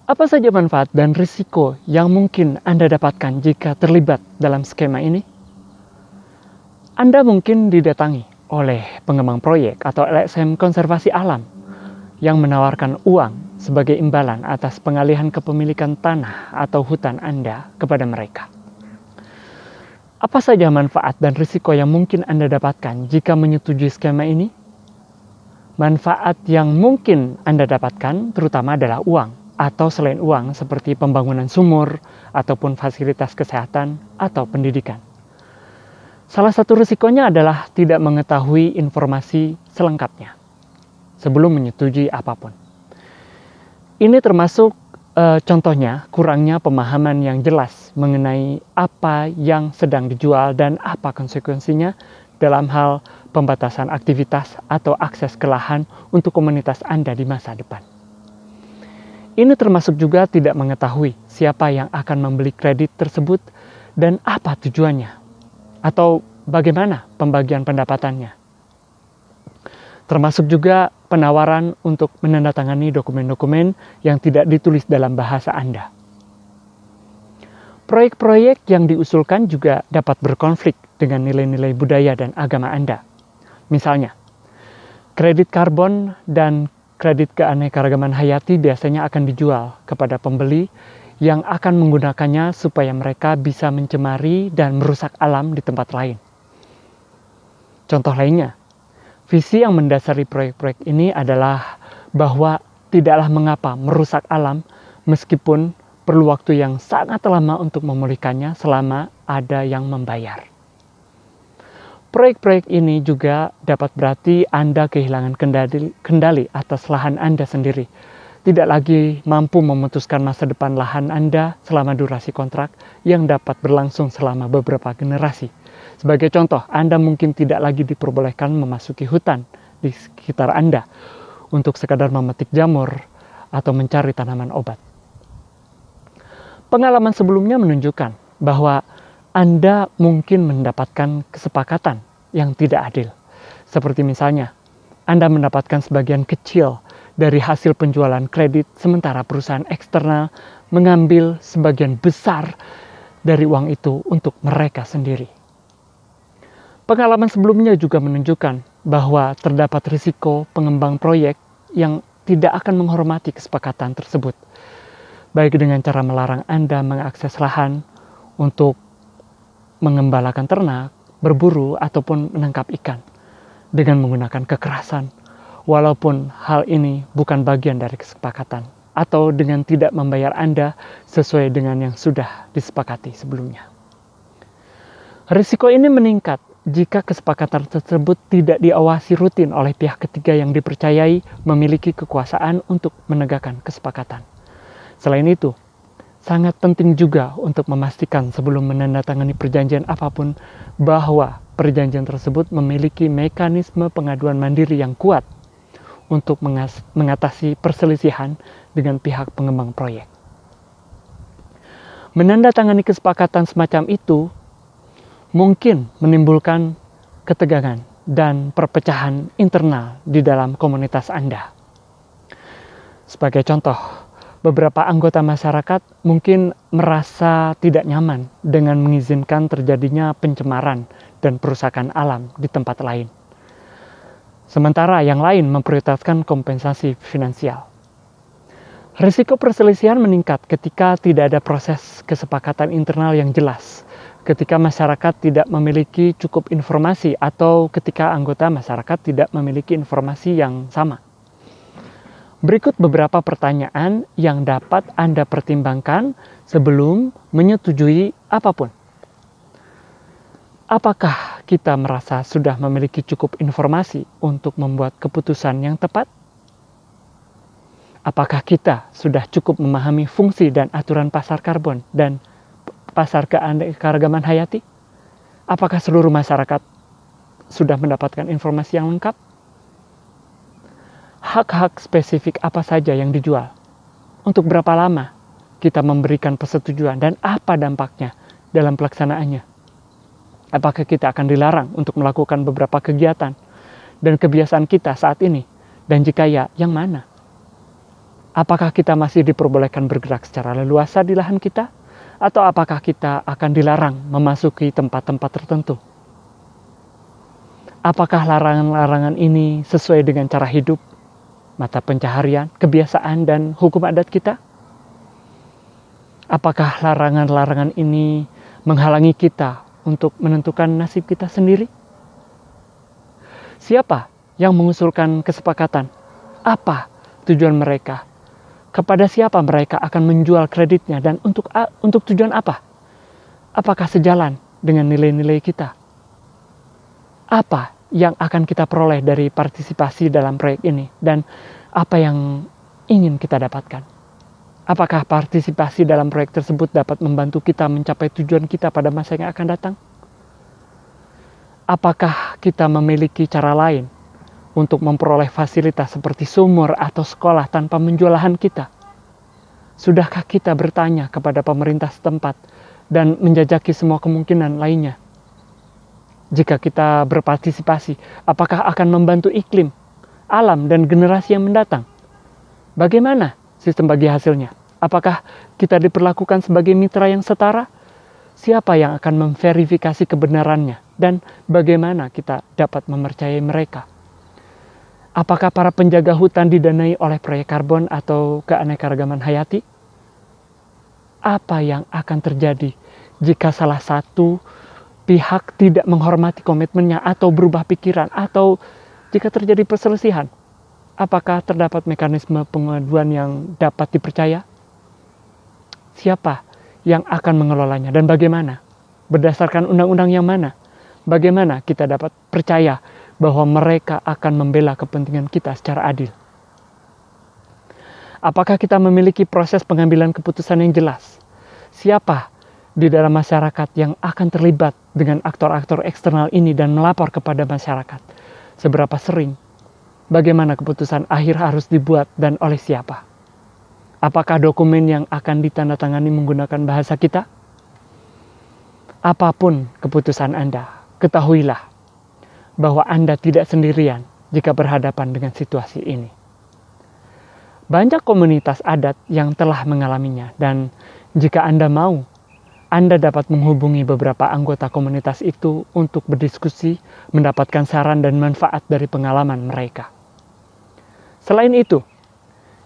Apa saja manfaat dan risiko yang mungkin Anda dapatkan jika terlibat dalam skema ini? Anda mungkin didatangi oleh pengembang proyek atau LSM konservasi alam yang menawarkan uang sebagai imbalan atas pengalihan kepemilikan tanah atau hutan Anda kepada mereka. Apa saja manfaat dan risiko yang mungkin Anda dapatkan jika menyetujui skema ini? Manfaat yang mungkin Anda dapatkan terutama adalah uang atau selain uang seperti pembangunan sumur ataupun fasilitas kesehatan atau pendidikan. Salah satu risikonya adalah tidak mengetahui informasi selengkapnya sebelum menyetujui apapun. Ini termasuk contohnya kurangnya pemahaman yang jelas mengenai apa yang sedang dijual dan apa konsekuensinya dalam hal pembatasan aktivitas atau akses ke lahan untuk komunitas Anda di masa depan. Ini termasuk juga tidak mengetahui siapa yang akan membeli kredit tersebut dan apa tujuannya, atau bagaimana pembagian pendapatannya. Termasuk juga penawaran untuk menandatangani dokumen-dokumen yang tidak ditulis dalam bahasa Anda. Proyek-proyek yang diusulkan juga dapat berkonflik dengan nilai-nilai budaya dan agama Anda. Misalnya, kredit karbon dan kredit keanekaragaman hayati biasanya akan dijual kepada pembeli yang akan menggunakannya supaya mereka bisa mencemari dan merusak alam di tempat lain. Contoh lainnya, visi yang mendasari proyek-proyek ini adalah bahwa tidaklah mengapa merusak alam meskipun perlu waktu yang sangat lama untuk memulihkannya selama ada yang membayar. Proyek-proyek ini juga dapat berarti Anda kehilangan kendali atas lahan Anda sendiri. Tidak lagi mampu memutuskan masa depan lahan Anda selama durasi kontrak yang dapat berlangsung selama beberapa generasi. Sebagai contoh, Anda mungkin tidak lagi diperbolehkan memasuki hutan di sekitar Anda untuk sekadar memetik jamur atau mencari tanaman obat. Pengalaman sebelumnya menunjukkan bahwa Anda mungkin mendapatkan kesepakatan yang tidak adil. Seperti misalnya, Anda mendapatkan sebagian kecil dari hasil penjualan kredit sementara perusahaan eksternal mengambil sebagian besar dari uang itu untuk mereka sendiri. Pengalaman sebelumnya juga menunjukkan bahwa terdapat risiko pengembang proyek yang tidak akan menghormati kesepakatan tersebut, baik dengan cara melarang Anda mengakses lahan untuk mengembalakan ternak, berburu, ataupun menangkap ikan dengan menggunakan kekerasan, walaupun hal ini bukan bagian dari kesepakatan, atau dengan tidak membayar Anda sesuai dengan yang sudah disepakati sebelumnya. Risiko ini meningkat jika kesepakatan tersebut tidak diawasi rutin oleh pihak ketiga yang dipercayai memiliki kekuasaan untuk menegakkan kesepakatan. Selain itu, sangat penting juga untuk memastikan sebelum menandatangani perjanjian apapun bahwa perjanjian tersebut memiliki mekanisme pengaduan mandiri yang kuat untuk mengatasi perselisihan dengan pihak pengembang proyek. Menandatangani kesepakatan semacam itu mungkin menimbulkan ketegangan dan perpecahan internal di dalam komunitas Anda. Sebagai contoh, beberapa anggota masyarakat mungkin merasa tidak nyaman dengan mengizinkan terjadinya pencemaran dan perusakan alam di tempat lain. Sementara yang lain memprioritaskan kompensasi finansial. Risiko perselisihan meningkat ketika tidak ada proses kesepakatan internal yang jelas, ketika masyarakat tidak memiliki cukup informasi atau ketika anggota masyarakat tidak memiliki informasi yang sama. Berikut beberapa pertanyaan yang dapat Anda pertimbangkan sebelum menyetujui apapun. Apakah kita merasa sudah memiliki cukup informasi untuk membuat keputusan yang tepat? Apakah kita sudah cukup memahami fungsi dan aturan pasar karbon dan pasar keanekaragaman hayati? Apakah seluruh masyarakat sudah mendapatkan informasi yang lengkap? Hak-hak spesifik apa saja yang dijual? Untuk berapa lama kita memberikan persetujuan dan apa dampaknya dalam pelaksanaannya? Apakah kita akan dilarang untuk melakukan beberapa kegiatan dan kebiasaan kita saat ini? Dan jika ya, yang mana? Apakah kita masih diperbolehkan bergerak secara leluasa di lahan kita? Atau apakah kita akan dilarang memasuki tempat-tempat tertentu? Apakah larangan-larangan ini sesuai dengan cara hidup, mata pencaharian, kebiasaan, dan hukum adat kita? Apakah larangan-larangan ini menghalangi kita untuk menentukan nasib kita sendiri? Siapa yang mengusulkan kesepakatan? Apa tujuan mereka? Kepada siapa mereka akan menjual kreditnya dan untuk tujuan apa? Apakah sejalan dengan nilai-nilai kita? Apa yang akan kita peroleh dari partisipasi dalam proyek ini dan apa yang ingin kita dapatkan? Apakah partisipasi dalam proyek tersebut dapat membantu kita mencapai tujuan kita pada masa yang akan datang? Apakah kita memiliki cara lain untuk memperoleh fasilitas seperti sumur atau sekolah tanpa menjual lahan kita? Sudahkah kita bertanya kepada pemerintah setempat dan menjajaki semua kemungkinan lainnya? Jika kita berpartisipasi, apakah akan membantu iklim, alam, dan generasi yang mendatang? Bagaimana sistem bagi hasilnya? Apakah kita diperlakukan sebagai mitra yang setara? Siapa yang akan memverifikasi kebenarannya? Dan bagaimana kita dapat mempercayai mereka? Apakah para penjaga hutan didanai oleh proyek karbon atau keanekaragaman hayati? Apa yang akan terjadi jika salah satu pihak tidak menghormati komitmennya atau berubah pikiran, atau jika terjadi perselisihan? Apakah terdapat mekanisme pengaduan yang dapat dipercaya? Siapa yang akan mengelolanya dan bagaimana? Berdasarkan undang-undang yang mana? Bagaimana kita dapat percaya bahwa mereka akan membela kepentingan kita secara adil? Apakah kita memiliki proses pengambilan keputusan yang jelas? Siapa di dalam masyarakat yang akan terlibat dengan aktor-aktor eksternal ini dan melapor kepada masyarakat? Seberapa sering? Bagaimana keputusan akhir harus dibuat dan oleh siapa? Apakah dokumen yang akan ditandatangani menggunakan bahasa kita? Apapun keputusan Anda, ketahuilah bahwa Anda tidak sendirian jika berhadapan dengan situasi ini. Banyak komunitas adat yang telah mengalaminya, dan jika Anda mau, Anda dapat menghubungi beberapa anggota komunitas itu untuk berdiskusi, mendapatkan saran dan manfaat dari pengalaman mereka. Selain itu,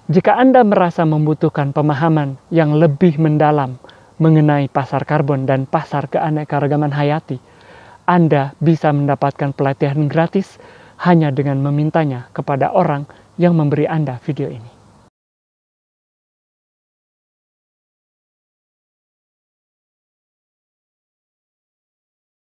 jika Anda merasa membutuhkan pemahaman yang lebih mendalam mengenai pasar karbon dan pasar keanekaragaman hayati, Anda bisa mendapatkan pelatihan gratis hanya dengan memintanya kepada orang yang memberi Anda video ini.